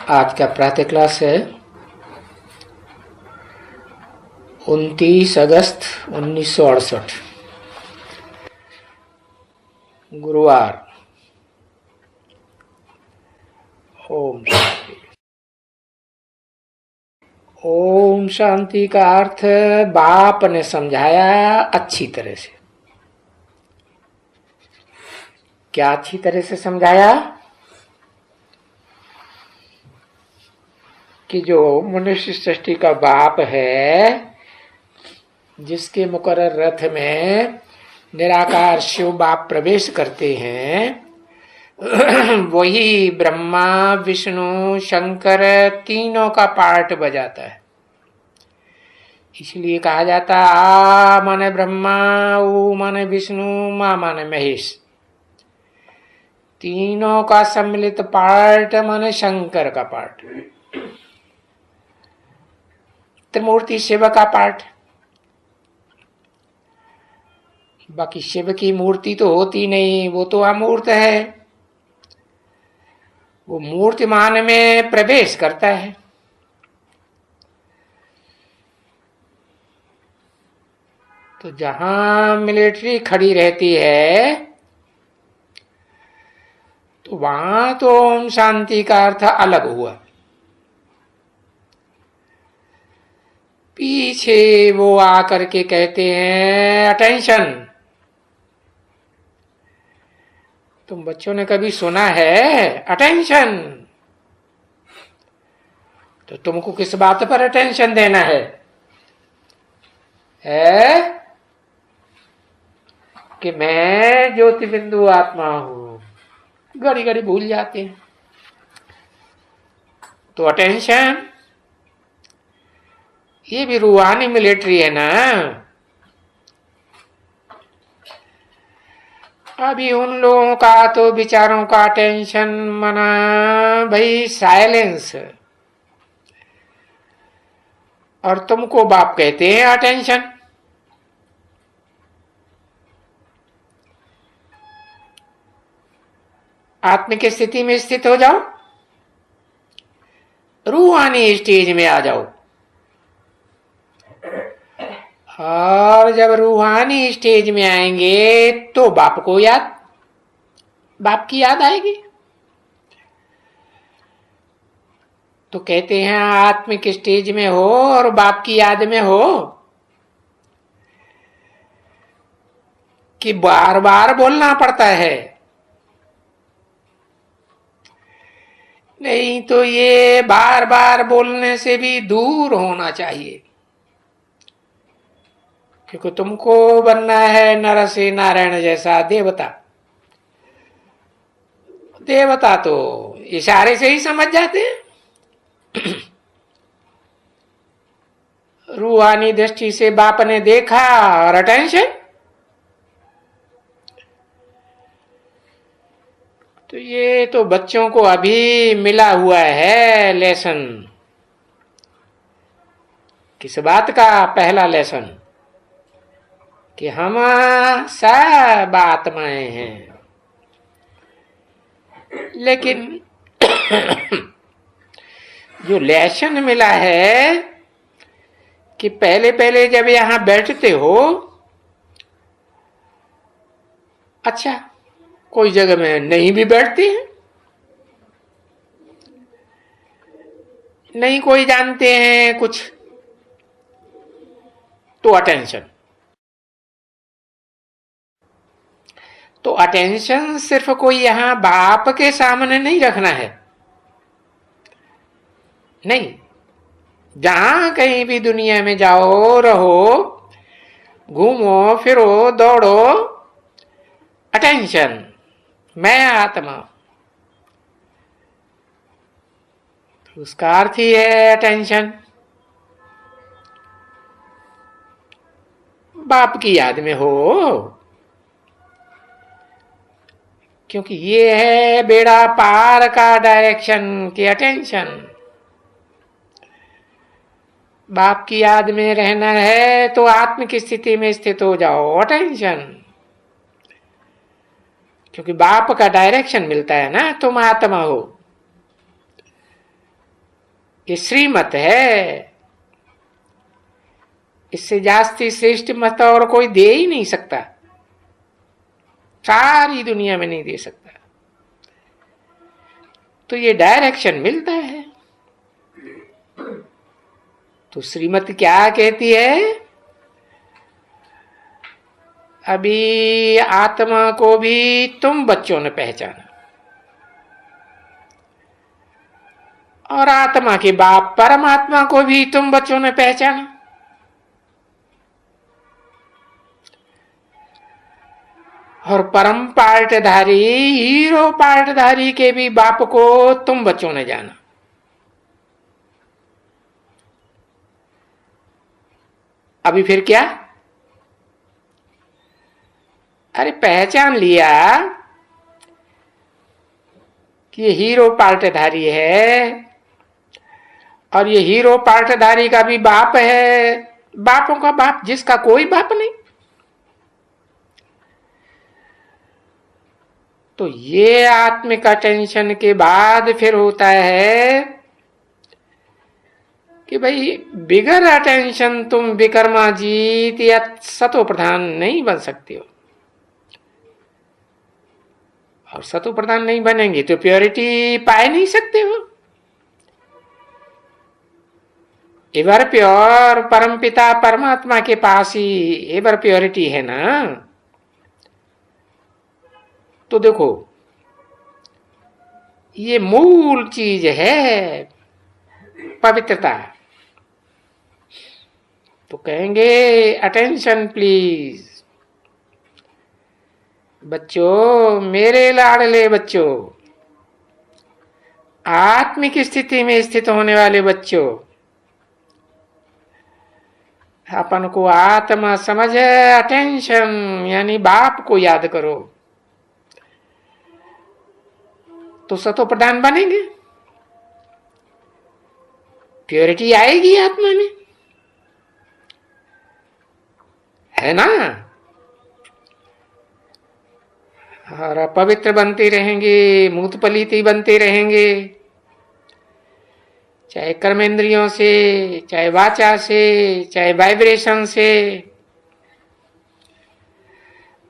आज का प्रातः क्लास है 29 अगस्त 1968 गुरुवार। ओम शांति। ओम शांति का अर्थ बाप ने समझाया अच्छी तरह से। क्या अच्छी तरह से समझाया? कि जो मनुष्य सृष्टि का बाप है, जिसके मुकर्रर रथ में निराकार शिव बाप प्रवेश करते हैं, वही ब्रह्मा विष्णु शंकर तीनों का पार्ट बजाता है। इसलिए कहा जाता आ माने ब्रह्मा, ऊ माने विष्णु, मां माने महेश। तीनों का सम्मिलित पार्ट माने शंकर का पार्ट, त्रिमूर्ति शिव का पार्ट। बाकी शिव की मूर्ति तो होती नहीं, वो तो अमूर्त है। वो मूर्तिमान में प्रवेश करता है। तो जहां मिलिट्री खड़ी रहती है तो वहां तो ओम शांति का अर्थ अलग हुआ। पीछे वो आकर के कहते हैं अटेंशन। तुम बच्चों ने कभी सुना है अटेंशन? तो तुमको किस बात पर अटेंशन देना है? कि मैं ज्योति बिंदु आत्मा हूं। घड़ी घड़ी भूल जाते हैं। तो अटेंशन ये भी रूहानी मिलिट्री है ना। अभी उन लोगों का तो विचारों का टेंशन मना भाई साइलेंस, और तुमको बाप कहते हैं अटेंशन। आत्मिक स्थिति में स्थित हो जाओ, रूहानी स्टेज में आ जाओ। और जब रूहानी स्टेज में आएंगे तो बाप को याद, बाप की याद आएगी। तो कहते हैं आत्मिक स्टेज में हो और बाप की याद में हो कि बार बार बोलना पड़ता है। नहीं तो ये बार बार बोलने से भी दूर होना चाहिए, क्योंकि तुमको बनना है नर से नारायण जैसा देवता। देवता तो इशारे से ही समझ जाते हैं। रूहानी दृष्टि से बाप ने देखा और अटेंशन। तो ये तो बच्चों को अभी मिला हुआ है लेसन। किस बात का? पहला लेसन कि हम सब आत्माएं हैं। लेकिन जो लेसन मिला है कि पहले पहले जब यहां बैठते हो, अच्छा कोई जगह में नहीं भी बैठते हैं, नहीं कोई जानते हैं कुछ, तो अटेंशन। तो अटेंशन सिर्फ कोई यहां बाप के सामने नहीं रखना है। नहीं, जहां कहीं भी दुनिया में जाओ रहो, घूमो फिरो दौड़ो, अटेंशन मैं आत्मा। उसका अर्थ ही है अटेंशन। बाप की याद में हो, क्योंकि ये है बेड़ा पार का डायरेक्शन की अटेंशन। बाप की याद में रहना है तो आत्मिक स्थिति में स्थित हो जाओ, अटेंशन। क्योंकि बाप का डायरेक्शन मिलता है ना, तुम आत्मा हो। ये श्रीमत है, इससे जास्ती श्रेष्ठ मत और कोई दे ही नहीं सकता, सारी दुनिया में नहीं दे सकता। तो ये डायरेक्शन मिलता है। तो श्रीमत क्या कहती है? अभी आत्मा को भी तुम बच्चों ने पहचाना, और आत्मा के बाप परमात्मा को भी तुम बच्चों ने पहचाना। और परम पार्टधारी, हीरो पार्टधारी के भी बाप को तुम बच्चों ने जाना। अभी फिर क्या? अरे पहचान लिया कि ये हीरो पार्टधारी है, और ये हीरो पार्टधारी का भी बाप है, बापों का बाप जिसका कोई बाप नहीं। तो ये आत्मिक अटेंशन के बाद फिर होता है कि भाई बिगर अटेंशन तुम विक्रमाजीत या सतो प्रधान नहीं बन सकते हो। और सतो प्रधान नहीं बनेंगे तो प्योरिटी पाए नहीं सकते हो। एवर प्योर परमपिता परमात्मा के पास ही एवर प्योरिटी है ना। तो देखो ये मूल चीज है पवित्रता। तो कहेंगे अटेंशन प्लीज। बच्चों, मेरे लाडले बच्चों, आत्मिक स्थिति में स्थित होने वाले बच्चों, अपन को आत्मा समझ, अटेंशन यानी बाप को याद करो तो सतो प्रधान बनेंगे, प्योरिटी आएगी आत्मा में, है ना। और पवित्र बनते रहेंगे, मूत पलीति बनते रहेंगे, चाहे कर्मेंद्रियों से, चाहे वाचा से, चाहे वाइब्रेशन से।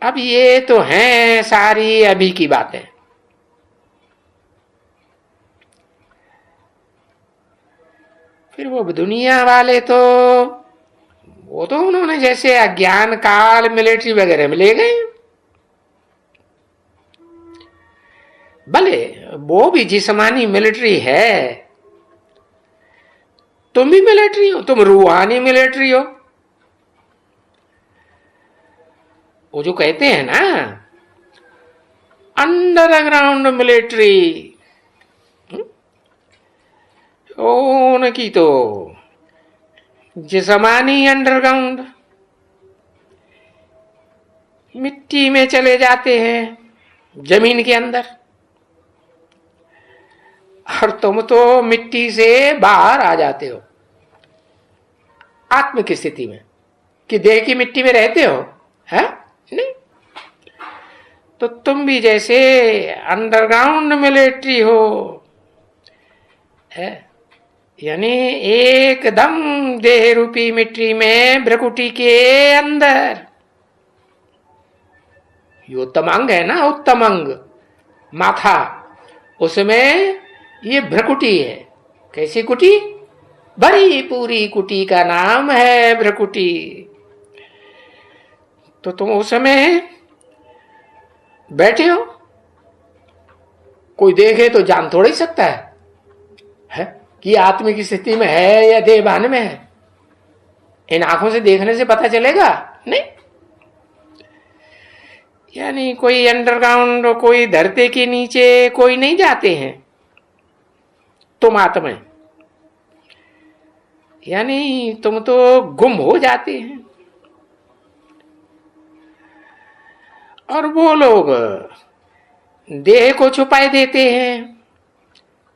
अब ये तो हैं सारी अभी की बातें। फिर वो दुनिया वाले तो वो तो उन्होंने जैसे अज्ञान काल मिलिट्री वगैरह में ले गए। भले वो भी जिस्मानी मिलिट्री है, तुम भी मिलिट्री हो, तुम रूहानी मिलिट्री हो। वो जो कहते हैं ना अंडरग्राउंड मिलिट्री, उनकी तो जिस्मानी अंडरग्राउंड, मिट्टी में चले जाते हैं, जमीन के अंदर। और तुम तो मिट्टी से बाहर आ जाते हो आत्म की स्थिति में, कि देह की मिट्टी में रहते हो, है नहीं। तो तुम भी जैसे अंडरग्राउंड मिलिट्री हो, है यानी एकदम देह रूपी मिट्टी में भ्रकुटी के अंदर। ये उत्तम अंग है ना, उत्तम अंग माथा, उसमें ये भ्रकुटी है। कैसी कुटी? बड़ी पूरी कुटी का नाम है भ्रकुटी। तो तुम उसमें बैठे हो, कोई देखे तो जान थोड़ा ही सकता है कि आत्मिक स्थिति में है या देहभान में है। इन आंखों से देखने से पता चलेगा नहीं। यानी कोई अंडरग्राउंड, कोई धरती के नीचे कोई नहीं जाते हैं, तुम आत्मा, यानी तुम तो गुम हो जाते हैं। और वो लोग देह को छुपाए देते हैं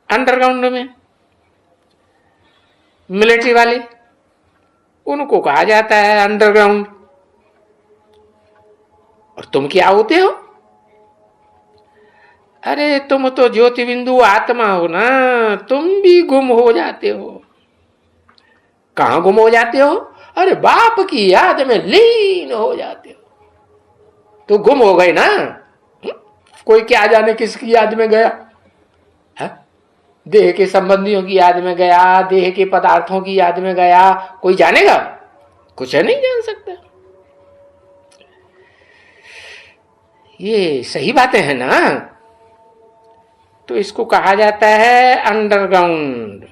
अंडरग्राउंड में, मिलिट्री वाले, उनको कहा जाता है अंडरग्राउंड। और तुम क्या होते हो? अरे तुम तो ज्योति बिंदु आत्मा हो ना, तुम भी गुम हो जाते हो। कहां गुम हो जाते हो? अरे बाप की याद में लीन हो जाते हो। तो गुम हो गए ना। कोई क्या जाने किसकी याद में गया है? देह के संबंधियों की याद में गया, देह के पदार्थों की याद में गया, कोई जानेगा? कुछ नहीं जान सकता। ये सही बातें हैं ना। तो इसको कहा जाता है अंडरग्राउंड।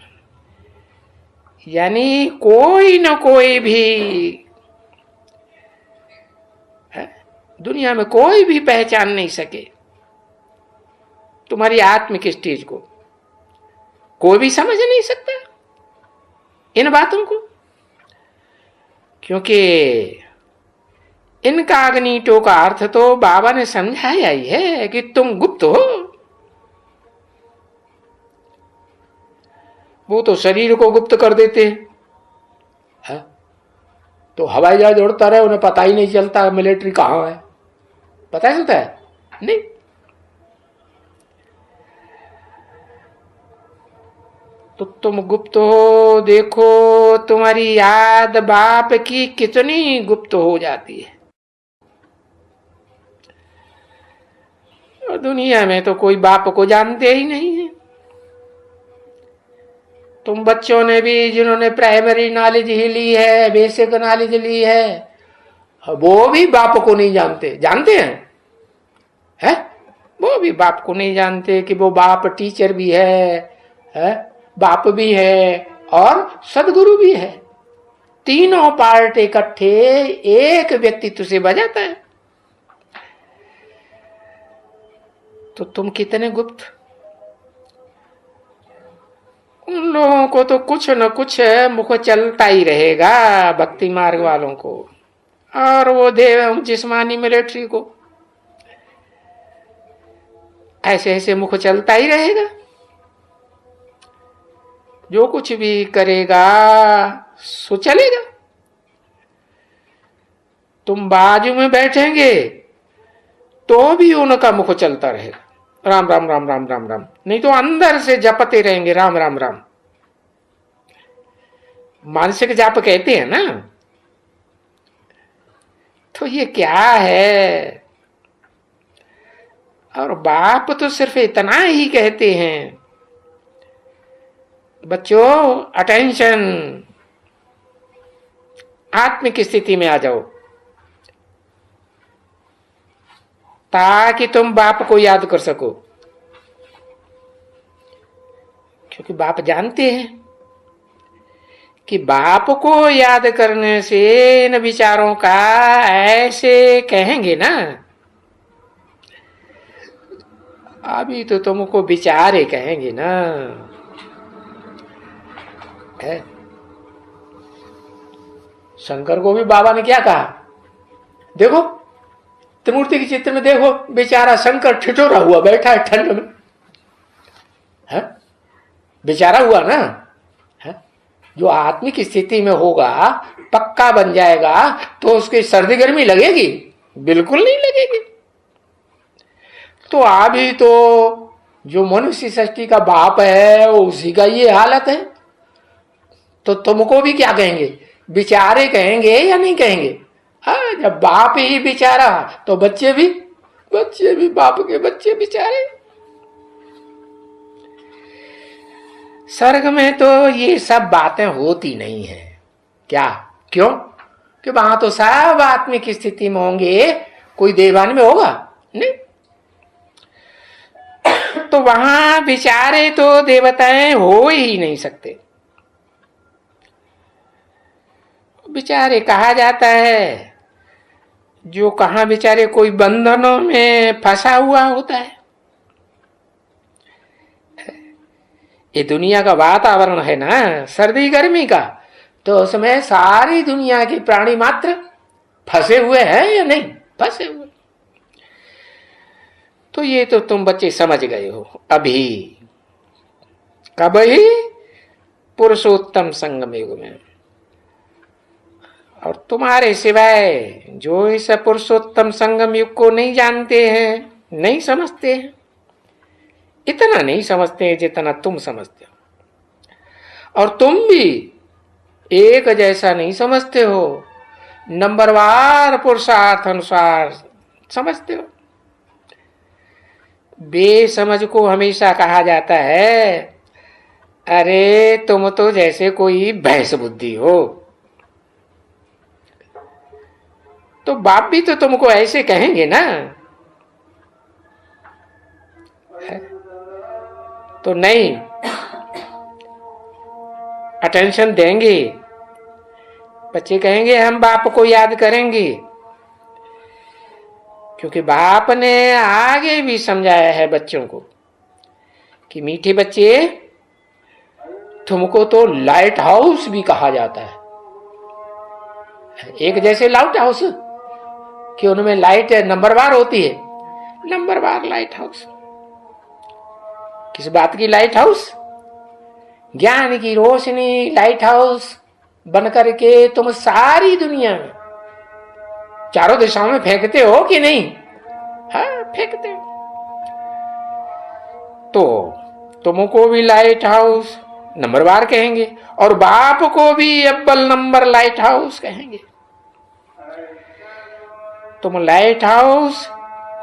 यानी कोई न कोई भी है, दुनिया में कोई भी पहचान नहीं सके तुम्हारी आत्मिक स्टेज को। कोई भी समझ नहीं सकता इन बातों को, क्योंकि इनकॉग्निटो का अर्थ तो बाबा ने समझाया ही है कि तुम गुप्त हो। वो तो शरीर को गुप्त कर देते हैं। तो हवाई जहाज उड़ता रहे, उन्हें पता ही नहीं चलता मिलिट्री कहां है। पता चलता है? नहीं। तो तुम गुप्त हो। देखो तुम्हारी याद बाप की कितनी गुप्त हो जाती है। और दुनिया में तो कोई बाप को जानते ही नहीं है। तुम बच्चों ने भी, जिन्होंने प्राइमरी नॉलेज ही ली है, बेसिक नॉलेज ली है, वो भी बाप को नहीं जानते। जानते हैं? वो भी बाप को नहीं जानते कि वो बाप टीचर भी है, बाप भी है और सदगुरु भी है। तीनों पार्ट इकट्ठे एक व्यक्तित्व से बजाता है। तो तुम कितने गुप्त। उन लोगों को तो कुछ न कुछ मुख चलता ही रहेगा, भक्ति मार्ग वालों को, और वो देव जिस्मानी मिलिट्री को ऐसे ऐसे मुख चलता ही रहेगा। जो कुछ भी करेगा सो चलेगा। तुम बाजू में बैठेंगे तो भी उनका मुख चलता रहेगा, राम राम राम राम राम राम। नहीं तो अंदर से जपते रहेंगे राम राम राम। मानसिक जाप कहते हैं ना। तो ये क्या है? और बाप तो सिर्फ इतना ही कहते हैं, बच्चों अटेंशन, आत्मिक स्थिति में आ जाओ, ताकि तुम बाप को याद कर सको। क्योंकि बाप जानते हैं कि बाप को याद करने से इन विचारों का ऐसे कहेंगे ना, अभी तो तुमको विचारे कहेंगे ना। है शंकर को भी बाबा ने क्या कहा? देखो त्रिमूर्ति के चित्र में देखो, बेचारा शंकर ठिठुरा हुआ बैठा है ठंड में। है बेचारा हुआ ना। है जो आत्मिक स्थिति में होगा, पक्का बन जाएगा, तो उसकी सर्दी गर्मी लगेगी? बिल्कुल नहीं लगेगी। तो अभी तो जो मनुष्य सृष्टि का बाप है उसी का ये हालत है। तो तुमको भी क्या कहेंगे? बेचारे कहेंगे या नहीं कहेंगे? हाँ, जब बाप ही बेचारा तो बच्चे भी बाप के बच्चे बेचारे। स्वर्ग में तो ये सब बातें होती नहीं है। क्या? क्यों? कि वहां तो सब आत्मिक स्थिति में होंगे, कोई देवान में होगा नहीं। तो वहां बेचारे तो देवताएं हो ही नहीं सकते। बेचारे कहा जाता है जो कहां बेचारे कोई बंधनों में फंसा हुआ होता है। ये दुनिया का वातावरण है ना, सर्दी गर्मी का, तो उसमें सारी दुनिया के प्राणी मात्र फंसे हुए हैं या नहीं? फंसे हुए। तो ये तो तुम बच्चे समझ गए हो अभी। कब ही? पुरुषोत्तम संगम युग में। और तुम्हारे सिवाय जो इस पुरुषोत्तम संगम युग को नहीं जानते हैं, नहीं समझते हैं, इतना नहीं समझते जितना तुम समझते हो। और तुम भी एक जैसा नहीं समझते हो, नंबरवार पुरुषार्थ अनुसार समझते हो। बेसमझ को हमेशा कहा जाता है, अरे तुम तो जैसे कोई भैंस बुद्धि हो। तो बाप भी तो तुमको ऐसे कहेंगे ना, तो नहीं अटेंशन देंगे। बच्चे कहेंगे हम बाप को याद करेंगे, क्योंकि बाप ने आगे भी समझाया है बच्चों को कि मीठे बच्चे, तुमको तो लाइट हाउस भी कहा जाता है। एक जैसे लाइट हाउस कि उनमें लाइट नंबरवार होती है, नंबरवार लाइट हाउस। किस बात की लाइट हाउस? ज्ञान की रोशनी लाइट हाउस बन करके तुम सारी दुनिया में चारों दिशाओं में फेंकते हो कि नहीं? हाँ, फेंकते हो। तो तुमको भी लाइट हाउस नंबरवार कहेंगे और बाप को भी अव्वल नंबर लाइट हाउस कहेंगे। तुम लाइट हाउस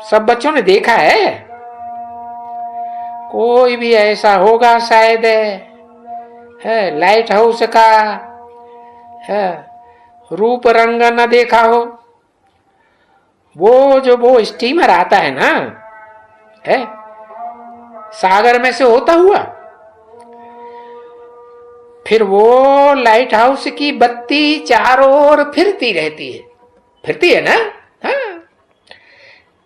सब बच्चों ने देखा है। कोई भी ऐसा होगा शायद है लाइट हाउस का है रूप रंग न देखा हो। वो स्टीमर आता है ना, है सागर में से होता हुआ, फिर वो लाइट हाउस की बत्ती चारों ओर फिरती रहती है ना। हाँ,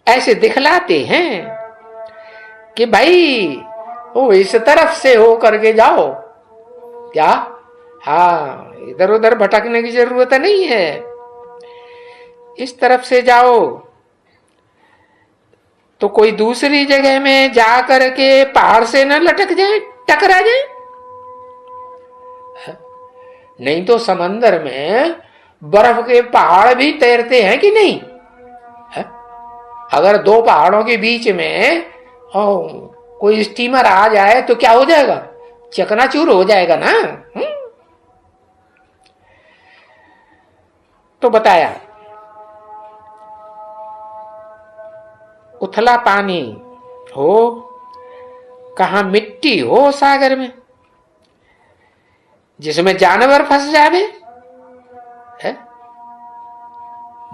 ऐसे दिखलाते हैं कि भाई वो इस तरफ से हो करके जाओ। क्या? हाँ, इधर उधर भटकने की जरूरत नहीं है, इस तरफ से जाओ। तो कोई दूसरी जगह में जा करके पहाड़ से न लटक जाए, टकरा जाए। नहीं तो समंदर में बर्फ के पहाड़ भी तैरते हैं कि नहीं? है? अगर दो पहाड़ों के बीच में कोई स्टीमर आ जाए तो क्या हो जाएगा? चकनाचूर हो जाएगा ना। तो बताया उथला पानी हो, कहां मिट्टी हो सागर में जिसमें जानवर फंस जावे। है?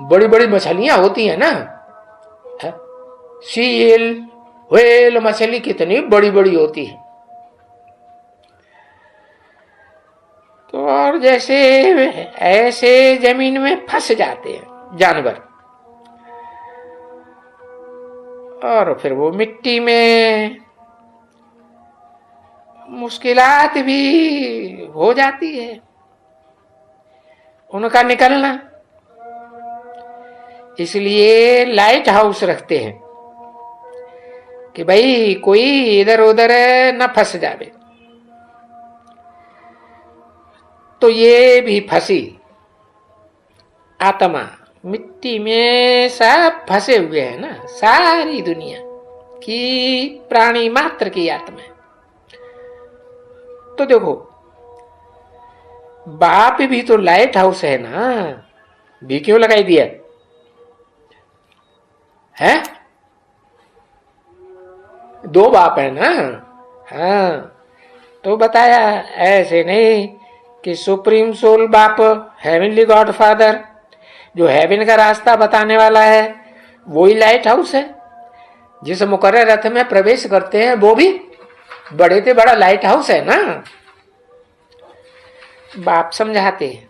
बड़ी बड़ी मछलियां होती है ना, है? सील व्हेल मछली कितनी बड़ी बड़ी होती है। तो और जैसे ऐसे जमीन में फंस जाते हैं जानवर, और फिर वो मिट्टी में मुश्किलात भी हो जाती है उनका निकलना। इसलिए लाइट हाउस रखते हैं कि भाई कोई इधर उधर न फंस जावे। तो ये भी फंसी आत्मा मिट्टी में सब फंसे हुए हैं ना, सारी दुनिया की प्राणी मात्र की आत्मा। तो देखो बाप भी तो लाइट हाउस है ना, भी क्यों लगाई दिया है? दो बाप है ना। हाँ, तो बताया ऐसे नहीं कि सुप्रीम सोल बाप, हेवनली गॉड फादर, जो हेवन का रास्ता बताने वाला है, वही लाइट हाउस है। जिस मुकर्रर रथ में प्रवेश करते हैं वो भी बड़े से बड़ा लाइट हाउस है ना। बाप समझाते हैं,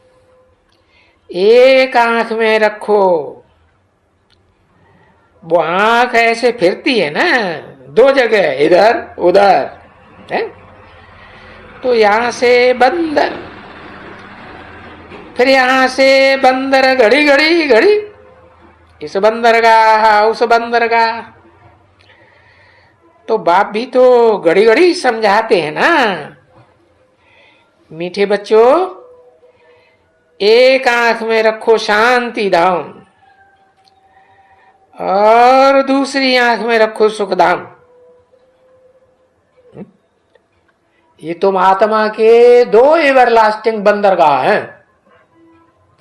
एक आंख में रखो। वो आंख ऐसे फिरती है ना दो जगह, इधर उधर है। तो यहां से बंदर, फिर यहां से बंदर, घड़ी घड़ी घड़ी इस बंदर का उस बंदर का। तो बाप भी तो घड़ी घड़ी समझाते हैं ना, मीठे बच्चों एक आंख में रखो शांति धाम और दूसरी आंख में रखो सुख धाम। ये तुम आत्मा के दो एवरलास्टिंग बंदरगाह हैं।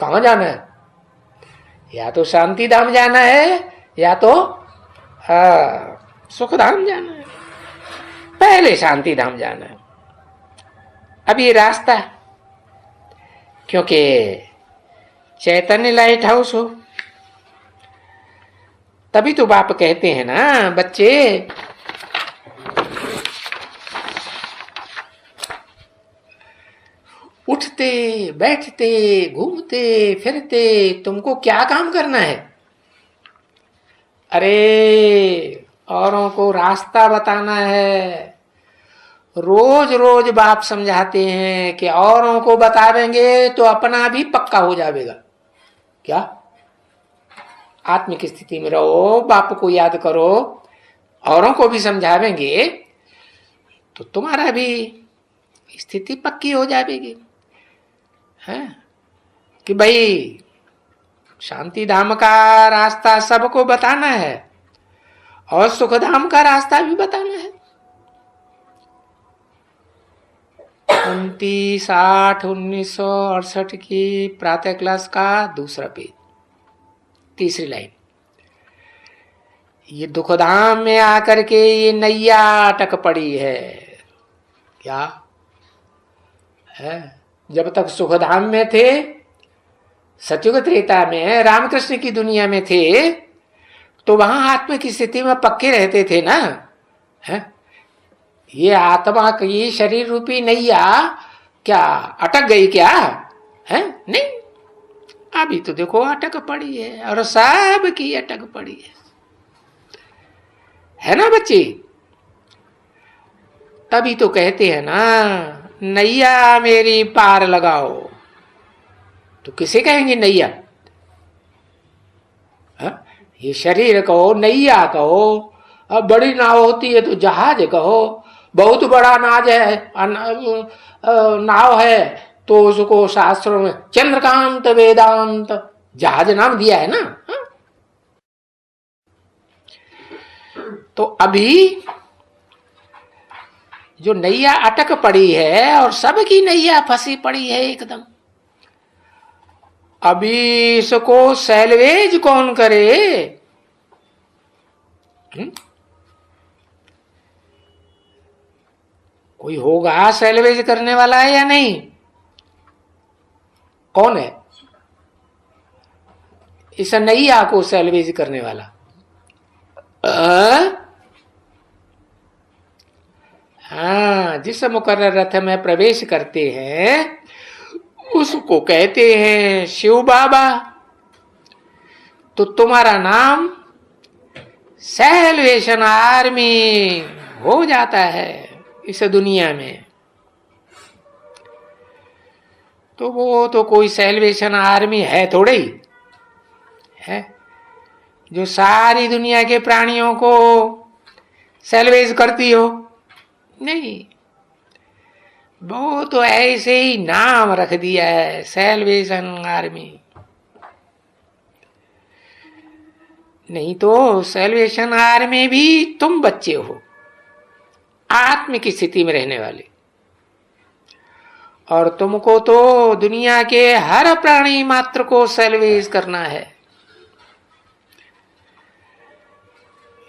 कहां जाना है? या तो शांति धाम जाना है या तो सुख धाम जाना है। पहले शांति धाम जाना है। अब ये रास्ता है, क्योंकि चैतन्य लाइट हाउस हो, तभी तो बाप कहते हैं ना, बच्चे उठते बैठते घूमते फिरते तुमको क्या काम करना है? अरे औरों को रास्ता बताना है। रोज रोज बाप समझाते हैं कि औरों को बतावेंगे तो अपना भी पक्का हो जाएगा। क्या? आत्मिक स्थिति में रहो, बाप को याद करो, औरों को भी समझावेंगे तो तुम्हारा भी स्थिति पक्की हो जाएगी। है कि भाई शांति धाम का रास्ता सबको बताना है और सुख धाम का रास्ता भी बताना है। 29/8/1968 की प्रातः क्लास का दूसरा पेज, तीसरी लाइन। ये दुखधाम में आकर के ये नैया अटक पड़ी है। क्या है? जब तक सुखधाम में थे, सतयुग त्रेता में रामकृष्ण की दुनिया में थे, तो वहां आत्मा की स्थिति में पक्के रहते थे ना। है? ये आत्मा की शरीर रूपी नैया क्या अटक गई क्या? है? नहीं, अभी तो देखो अटक पड़ी है, और सब की अटक पड़ी है ना बच्चे? तभी तो कहते हैं ना, नैया मेरी पार लगाओ। तो किसे कहेंगे नैया? ये शरीर कहो, नैया कहो, अब बड़ी नाव होती है तो जहाज कहो, बहुत बड़ा नाज है नाव है तो उसको शास्त्रों में चंद्रकांत वेदांत जहाज नाम दिया है ना। तो अभी जो नैया अटक पड़ी है और सबकी नैया फंसी पड़ी है एकदम, अभी इसको सैलवेज कौन करे? कोई होगा सैलवेज करने वाला है या नहीं? कौन है इस नैया को सैलवेज करने वाला? हाँ, जिस मुकर्रर रथ में प्रवेश करते हैं उसको कहते हैं शिव बाबा। तो तुम्हारा नाम सैल्वेशन आर्मी हो जाता है इस दुनिया में। तो वो तो कोई सैल्वेशन आर्मी है थोड़े ही है जो सारी दुनिया के प्राणियों को सैल्वेज करती हो। नहीं, वो तो ऐसे ही नाम रख दिया है सैल्वेशन आर्मी। नहीं तो सैल्वेशन आर्मी भी तुम बच्चे हो, आत्म की स्थिति में रहने वाले, और तुमको तो दुनिया के हर प्राणी मात्र को सैल्वेज करना है।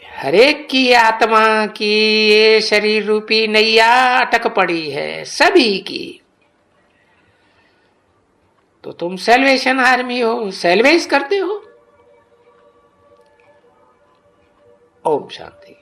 हरेक की आत्मा की ये शरीर रूपी नैया अटक पड़ी है, सभी की। तो तुम सैल्वेशन आर्मी हो, सैल्वेज करते हो। ओम शांति।